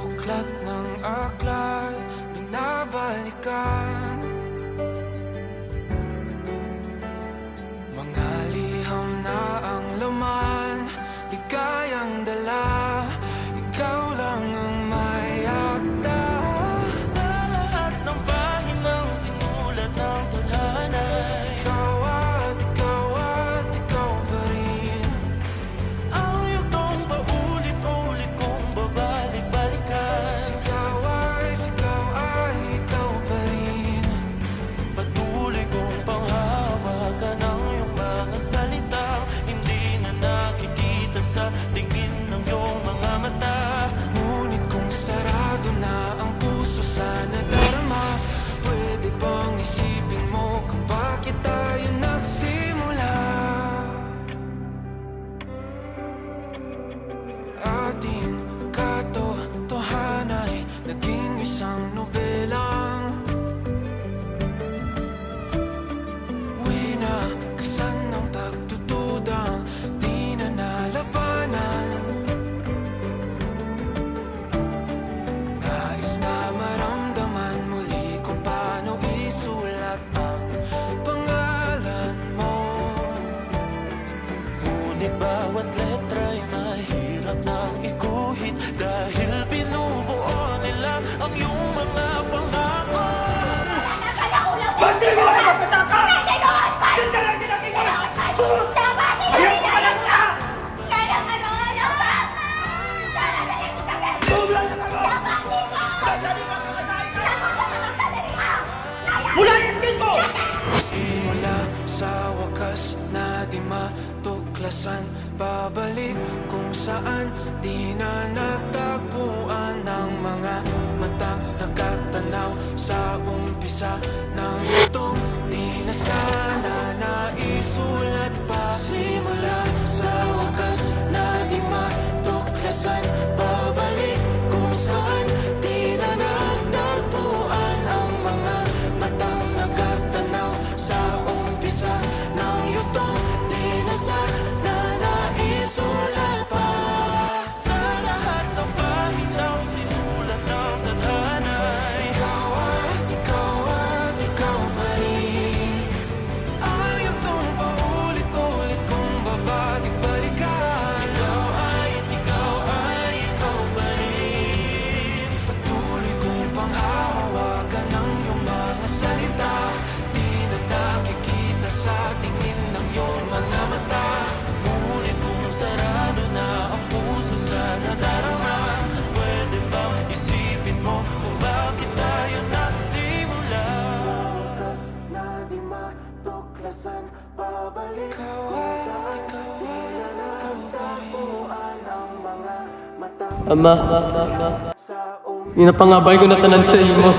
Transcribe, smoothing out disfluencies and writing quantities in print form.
Buklat ng aklat, binabalikan mga liham na ang laman, ligayang dala. Ikaw lang ang may akda sa lahat ng pahinang sinulat ng tadhana. Ikaw at ikaw pa rin. Ang yugtong paulit-ulit kong babalik-balikan. Sigaw ay ikaw pa rin. Patuloy kong panghawakan ang iyong mga salitang hindi na nakikita sa tingin ng iyong mga mata. Ngunit kung sarado na ang puso sa nadarama, pwede bang isipin mo kung bakit tayo nagsimula? Ating katotohanan ay naging isang nobelang winakasan ng pagtutudang di na nalabanan. Nais na maramdaman muli kung paano isulat ang pangalan mo. Ngunit bawat letra'y mahirap nang iguhit dahil binubuo nila ang iyong mga pangako. Ba't di mo alam ka sa ka? Diyan sa lang ginagigil! Sus! Ayaw ko alam ka! Sobrang na ka! Dadali ka ka! Mula yung skin mo! Simula sa wakas na di matuklasan, babalik kung saan di na natagpuan ng mga matang nakatanaw sa umpisa ng itong di na sana naisulat pa. Simula sa wakas na di matuklasan, babalik kung saan di na natagpuan ang mga matang nakatanaw sa umpisa ng itong di na sana naisulat pa. Sa lahat ng pahinang sinulat ng tadhana. Ikaw pa rin. Ayaw kong paulit-ulit kung babalik-balikan. Sigaw ay ikaw pa rin. Patuloy kong panghahawakan ng iyong mga salita, di na nakikita sa tingin ng iyong mga mata. Ngunit kung sarado na ang puso sa nadarama, pwede bang isipin mo kung bakit tayo nagsimula? Na di matuklasan, babalik ikaw pa rin. Ama, inapangabay ko na tanan sa imo.